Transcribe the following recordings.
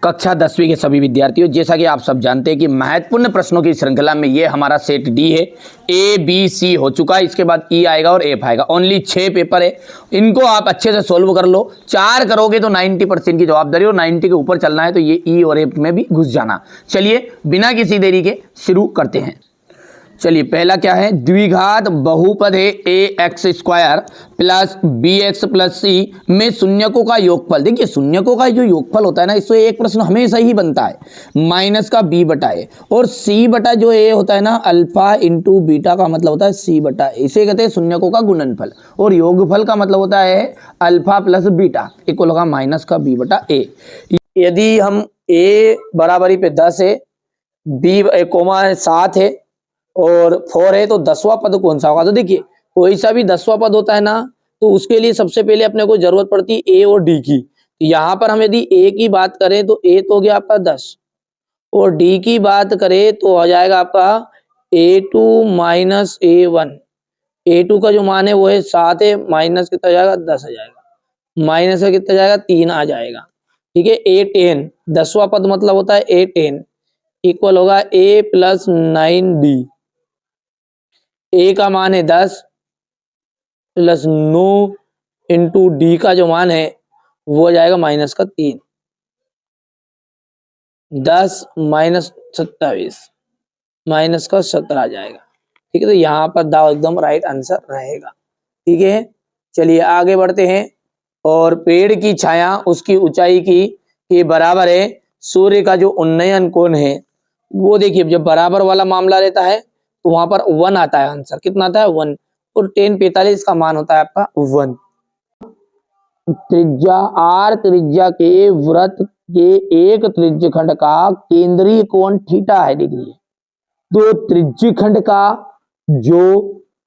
कक्षा 10वीं के सभी विद्यार्थियों, जैसा कि आप सब जानते हैं कि महत्वपूर्ण प्रश्नों की श्रृंखला में ये हमारा सेट डी है। ए बी सी हो चुका है, इसके बाद ई आएगा और एफ आएगा। ओनली 6 पेपर है, इनको आप अच्छे से सोल्व कर लो। 4 करोगे तो 90% की जवाबदारी, और 90 के ऊपर चलना है तो ये ई और एफ में भी घुस जाना। चलिए बिना किसी देरी के शुरू करते हैं। चलिए पहला क्या है, द्विघात बहुपद है A X square plus B X plus C में शून्यकों का योगफल। देखिए शून्यकों का जो योगफल होता है ना, इससे एक प्रश्न हमेशा ही बनता है, माइनस का बी बटा ए, और सी बटा जो ए होता है ना, अल्फा इंटू बीटा का मतलब होता है सी बटा ए। इसे कहते हैं शून्यकों का गुणनफल, और योगफल का मतलब होता है अल्फा प्लस बीटा इक्वल होगा माइनस का बी बटा ए। यदि हम ए बराबरी पे 10 है, बी कोमा 7 है और 4 है, तो 10वां पद कौन सा होगा? तो देखिए कोई सा भी 10वां पद होता है ना, तो उसके लिए सबसे पहले अपने को जरूरत पड़ती है ए और डी की। यहाँ पर हम यदि ए की बात करें तो ए तो हो गया आपका 10, और डी की बात करें तो हो जाएगा आपका a2 माइनस a1। a2 का जो मान है वो है 7 है, माइनस कितना जाएगा 10 आ जाएगा, माइनस का कितना जाएगा 3 आ जाएगा। ठीक है, a10 10वां पद मतलब होता है a10 इक्वल होगा a प्लस 9d। ए का मान है 10 प्लस 9 इंटू डी का जो मान है वो हो जाएगा माइनस का 3, 10 माइनस 27 माइनस का 17 आ जाएगा। ठीक है, तो यहाँ पर दाव एकदम राइट आंसर रहेगा। ठीक है, चलिए आगे बढ़ते हैं। और पेड़ की छाया उसकी ऊंचाई की के बराबर है सूर्य का जो उन्नयन कोण है वो। देखिए जब बराबर वाला मामला रहता है तो वहां पर 1 आता है, आंसर कितना आता है 1, और tan 45 का मान होता है आपका 1। त्रिज्या आर त्रिज्या के वृत्त के एक त्रिज्यखंड का केंद्रीय कोण थीटा है डिग्री है, तो त्रिज्यखंड का जो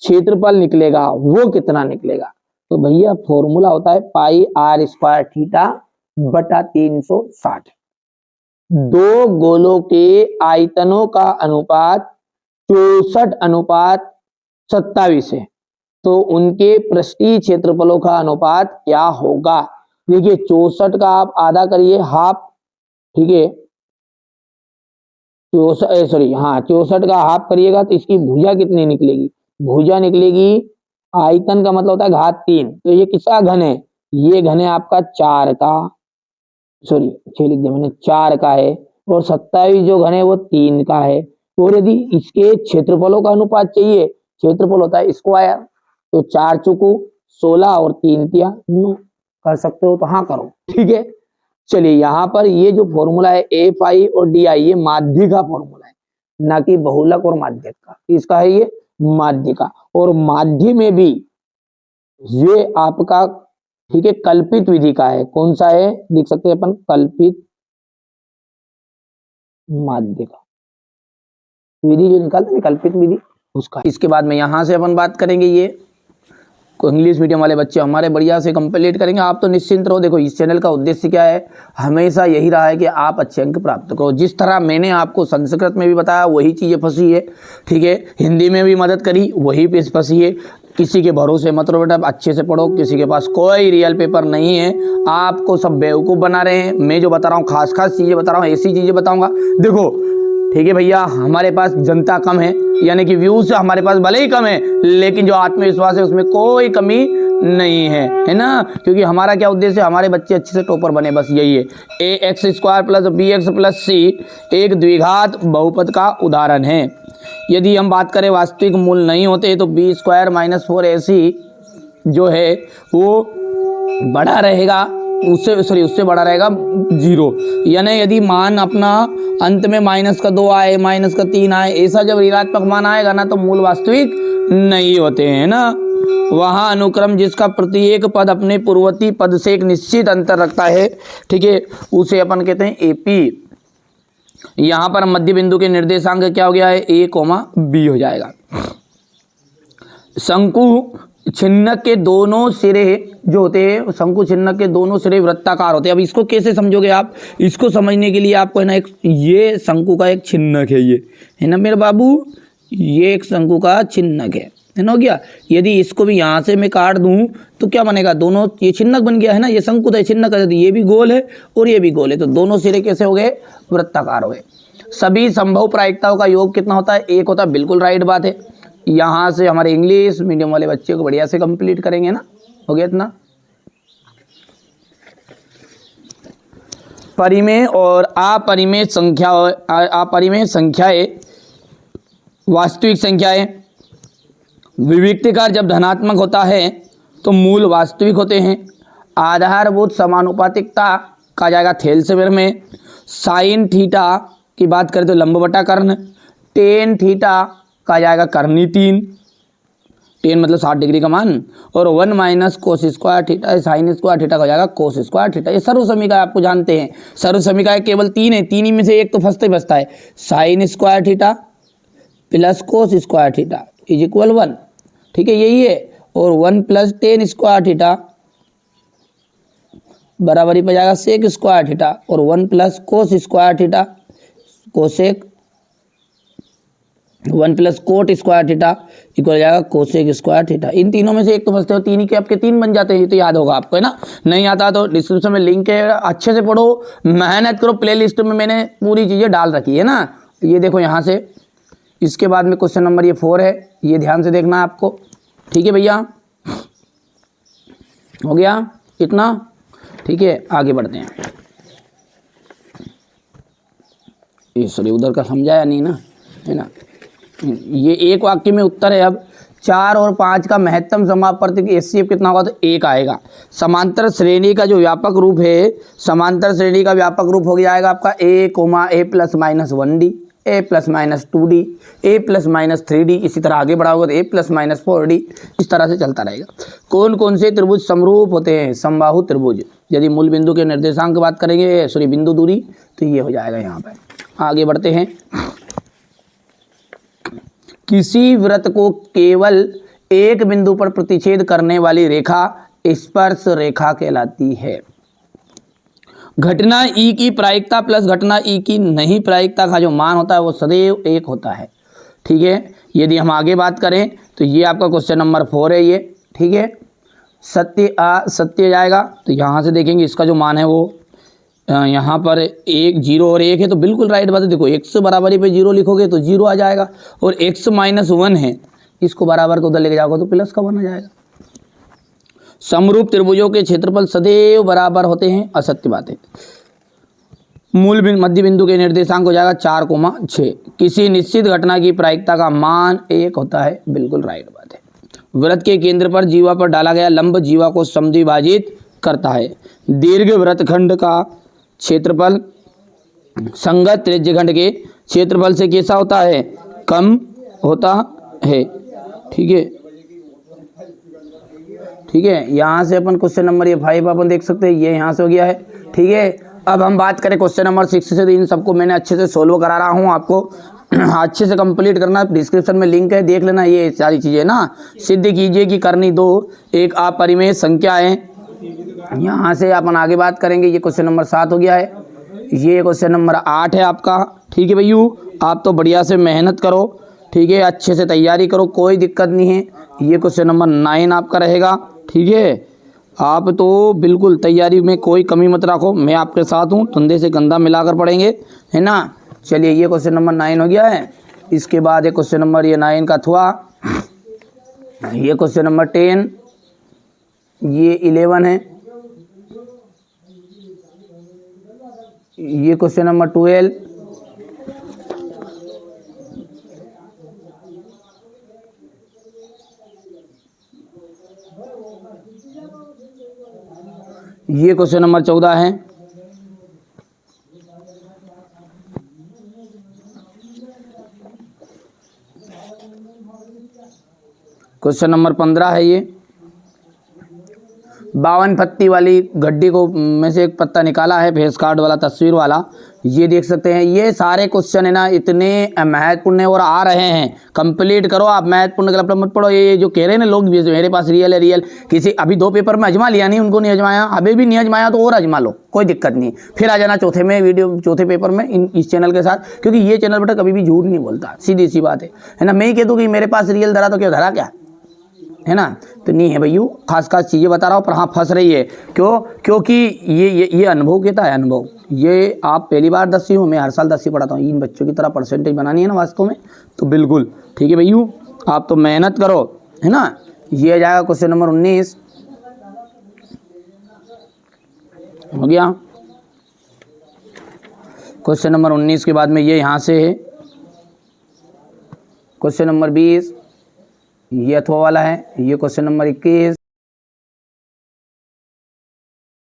क्षेत्रफल निकलेगा वो कितना निकलेगा? तो भैया फॉर्मूला होता है पाई आर स्क्वायर थीटा बटा 360। दो गोलों के आयतनों का अनुपात 64:27 है, तो उनके पृष्ठीय क्षेत्रफलों का अनुपात क्या होगा? देखिए 64 का आप आधा करिए हाफ, ठीक है 64 का हाफ करिएगा तो इसकी भुजा कितनी निकलेगी? भुजा निकलेगी, आयतन का मतलब होता है घात 3, तो ये किसका घन है? ये घन है आपका 4 का, 6 लिख दिया मैंने, 4 का है, और 27 जो घन है वो 3 का है। और यदि इसके क्षेत्रफलों का अनुपात चाहिए, क्षेत्रफल होता है स्क्वायर, तो 4 चौको 16 और 3 तिया 9 कर सकते हो, तो हाँ करो। ठीक है, चलिए यहाँ पर ये जो फॉर्मूला है एफ आई और डी आई, ये माध्य का फॉर्मूला है, ना कि बहुलक और माध्यक का। इसका है ये माध्य का, और माध्य में भी ये आपका, ठीक है, कल्पित विधि का है। कौन सा है लिख सकते हैं अपन? कल्पित माध्य का विधि जो निकालते हैं कल्पित विधि, उसका। इसके बाद में यहाँ से अपन बात करेंगे, ये इंग्लिश मीडियम वाले बच्चे हमारे बढ़िया से कंप्लीट करेंगे। आप तो निश्चिंत रहो। देखो इस चैनल का उद्देश्य क्या है, हमेशा यही रहा है कि आप अच्छे अंक प्राप्त करो। जिस तरह मैंने आपको संस्कृत में भी बताया वही चीज़ें फंसी है, ठीक है, हिंदी में भी मदद करी वही पे फंसी है। किसी के भरोसे मत रहो बेटा, अच्छे से पढ़ो। किसी के पास कोई रियल पेपर नहीं है, आपको सब बेवकूफ़ बना रहे हैं। मैं जो बता रहा हूँ खास चीज़ें बता रहा हूँ, ऐसी चीज़ें बताऊँगा। देखो ठीक है भैया, हमारे पास जनता कम है, यानी कि व्यूज हमारे पास भले ही कम है, लेकिन जो आत्मविश्वास है उसमें कोई कमी नहीं है ना, क्योंकि हमारा क्या उद्देश्य है, हमारे बच्चे अच्छे से टॉपर बने, बस यही है। A X square plus B X plus C एक द्विघात बहुपद का उदाहरण है। यदि हम बात करें वास्तविक मूल नहीं होते तो बी स्क्वायर माइनस 4ac जो है वो बड़ा रहेगा, उससे बड़ा रहेगा 0। यानी यदि मान अपना अंत में माइनस का 2 आए, माइनस का 3 आए, ऐसा जब ऋणात्मक मान आएगा ना तो मूल वास्तविक नहीं होते हैं ना। वहाँ अनुक्रम जिसका प्रत्येक पद अपने पूर्ववर्ती पद से एक निश्चित अंतर रखता है, ठीक है, उसे अपन कहते हैं एपी। यहाँ पर मध्य बिंदु के निर्देशांक क्या हो गया है? a, b हो जाएगा। शंकु छिन्नक के दोनों सिरे जो होते हैं, शंकु छिन्नक के दोनों सिरे वृत्ताकार होते हैं। अब इसको कैसे समझोगे आप? इसको समझने के लिए आपको है ना, एक ये शंकु का एक छिन्नक है, ये है ना मेरे बाबू, ये एक शंकु का छिन्नक है, है ना, हो गया। यदि इसको भी यहाँ से मैं काट दूं तो क्या बनेगा, दोनों ये चिन्हक बन गया है ना, ये शंकुत है चिन्हक है, ये भी गोल है और ये भी गोल है, तो दोनों सिरे कैसे हो गए, वृत्ताकार हो गए। सभी संभव प्रायिकताओं का योग कितना होता है, एक होता है, बिल्कुल राइट बात है। यहाँ से हमारे इंग्लिश मीडियम वाले बच्चे को बढ़िया से कंप्लीट करेंगे ना, हो गया इतना। परिमेय और अपरिमेय संख्या, अपरिमेय संख्याएं वास्तविक संख्याएं। विविक्तकार जब धनात्मक होता है तो मूल वास्तविक होते हैं। आधारभूत समानुपातिकता कहा जाएगा थेल्सेवियर में। साइन थीटा की बात करें तो लंब बटा कर्ण। टेन थीटा कहा जाएगा कर्णी 3, टेन मतलब 60 डिग्री का मान, और 1 minus cos square theta, sine square theta का हो जाएगा कोस स्क्वायर थीटा। ये सर्व समीकरण आपको जानते हैं, सर्व समीकरण केवल 3 है, 3 ही में से एक तो फंसता है। Sine square theta plus cos square theta is equal 1, ठीक है, यही है। और 1 प्लस टेन स्क्वायर थीटा बराबरी पर जाएगा सेक स्क्वायर थीटा, और 1 plus cos square theta cosec, 1 plus coat square theta equal जाएगा कोसेक स्क्वायर थीटा। इन तीनों में से एक तो फंसते हो, तीन ही के आपके 3 बन जाते हैं, ये तो याद होगा आपको, है ना। नहीं आता तो डिस्क्रिप्शन में लिंक है, अच्छे से पढ़ो, मेहनत करो। प्लेलिस्ट में मैंने पूरी चीज़ें डाल रखी है ना, ये देखो यहाँ से। इसके बाद में क्वेश्चन नंबर ये 4 है, ये ध्यान से देखना है आपको, ठीक है भैया, हो गया इतना, ठीक है। आगे बढ़ते हैं। ये सॉरी उधर का समझाया नहीं ना, है ना। ये एक वाक्य में उत्तर है। अब 4 और 5 का महत्तम समापवर्तक एचसीएफ कितना होगा, तो 1 आएगा। समांतर श्रेणी का जो व्यापक रूप है, समांतर श्रेणी का व्यापक रूप हो जाएगा आपका a, a plus minus 1d, a plus minus 2d, a plus minus 3d, इसी तरह आगे बढ़ा होगा तो a प्लस माइनस 4d, इस तरह से चलता रहेगा। कौन कौन से त्रिभुज समरूप होते हैं, समबाहु त्रिभुज। यदि मूल बिंदु के निर्देशांक की बात करेंगे, सॉरी बिंदु दूरी, तो ये हो जाएगा यहाँ पर। आगे बढ़ते हैं। किसी वृत्त को केवल एक बिंदु पर प्रतिच्छेद करने वाली रेखा स्पर्श रेखा कहलाती है। घटना ई की प्रायिकता प्लस घटना ई की नहीं प्रायिकता का जो मान होता है वो सदैव 1 होता है, ठीक है। यदि हम आगे बात करें तो ये आपका क्वेश्चन नंबर 4 है ये, ठीक है। सत्य जाएगा, तो यहाँ से देखेंगे इसका जो मान है वो यहाँ पर 1 0 और 1 है, तो बिल्कुल राइट बात है। देखो x बराबरी पे 0 लिखोगे तो 0 आ जाएगा, और x माइनस 1 है, इसको बराबर को उधर लेके जाओगे तो प्लस का 1 आ जाएगा। समरूप त्रिभुजों के क्षेत्रफल सदैव बराबर होते हैं, असत्य बात है। मूल मध्य बिंदु के निर्देशांक हो जाएगा 4,6। किसी निश्चित घटना की प्रायिकता का मान 1 होता है, बिल्कुल राइट बात है। वृत्त के केंद्र पर जीवा पर डाला गया लंब जीवा को समद्विभाजित करता है। दीर्घ वृत्तखंड का क्षेत्रफल संगत त्रिज्यखंड के क्षेत्रफल से कैसा होता है, कम होता है, ठीक है, ठीक है। यहाँ से अपन क्वेश्चन नंबर ये 5 अपन देख सकते हैं, ये यहाँ से हो गया है, ठीक है। अब हम बात करें क्वेश्चन नंबर 6 से, तो इन सबको मैंने अच्छे से सोल्व करा रहा हूँ आपको, अच्छे से कंप्लीट करना। डिस्क्रिप्शन में लिंक है, देख लेना ये सारी चीज़ें ना। सिद्ध कीजिए कि करनी 2 एक अपरिमेय संख्या है। यहाँ से अपन आगे बात करेंगे, ये क्वेश्चन नंबर 7 हो गया है, ये क्वेश्चन नंबर 8 है आपका, ठीक है भैया। आप तो बढ़िया से मेहनत करो, ठीक है, अच्छे से तैयारी करो, कोई दिक्कत नहीं है। ये क्वेश्चन नंबर 9 आपका रहेगा, ठीक है। आप तो बिल्कुल तैयारी में कोई कमी मत रखो, मैं आपके साथ हूँ, धंधे से गंदा मिलाकर पढ़ेंगे, है ना। चलिए ये क्वेश्चन नंबर 9 हो गया है। इसके बाद एक क्वेश्चन नंबर ये 9 का थुआ, ये क्वेश्चन नंबर 10, ये 11 है, ये क्वेश्चन नंबर 12, ये क्वेश्चन नंबर 14 है, क्वेश्चन नंबर 15 है। ये 52 पत्ती वाली गड्डी को में से एक पत्ता निकाला है, फेस कार्ड वाला, तस्वीर वाला, ये देख सकते हैं। ये सारे क्वेश्चन है ना इतने महत्वपूर्ण और आ रहे हैं, कंप्लीट करो आप। महत्वपूर्ण गलत मत पढ़ो। ये जो कह रहे हैं ना लोग मेरे पास रियल है, रियल किसी अभी 2 पेपर में अजमा लिया नहीं, उनको नहीं अजमाया, अभी भी नहीं अजमाया तो और अजमा लो, कोई दिक्कत नहीं। फिर आ जाना चौथे में वीडियो, चौथे पेपर में इस चैनल के साथ, क्योंकि ये चैनल बेटा कभी भी झूठ नहीं बोलता, सीधी सी बात है ना। मैं ही कह दूँ कि मेरे पास रियल धरा तो क्या धरा क्या, है ना, तो नहीं है भैया, खास खास चीज़ें बता रहा हूँ, पर हाँ फंस रही है। क्यों? क्योंकि ये अनुभव कहता है, अनुभव। ये आप पहली बार 10वीं हो, मैं हर साल 10वीं पढ़ाता हूँ। इन बच्चों की तरह परसेंटेज बनानी है ना वास्तव में, तो बिल्कुल ठीक है भैया, आप तो मेहनत करो, है ना। ये जाएगा क्वेश्चन नंबर 19 हो गया। क्वेश्चन नंबर 19 के बाद में ये यहाँ से है क्वेश्चन नंबर 20, ये अथवा वाला है। ये क्वेश्चन नंबर 21,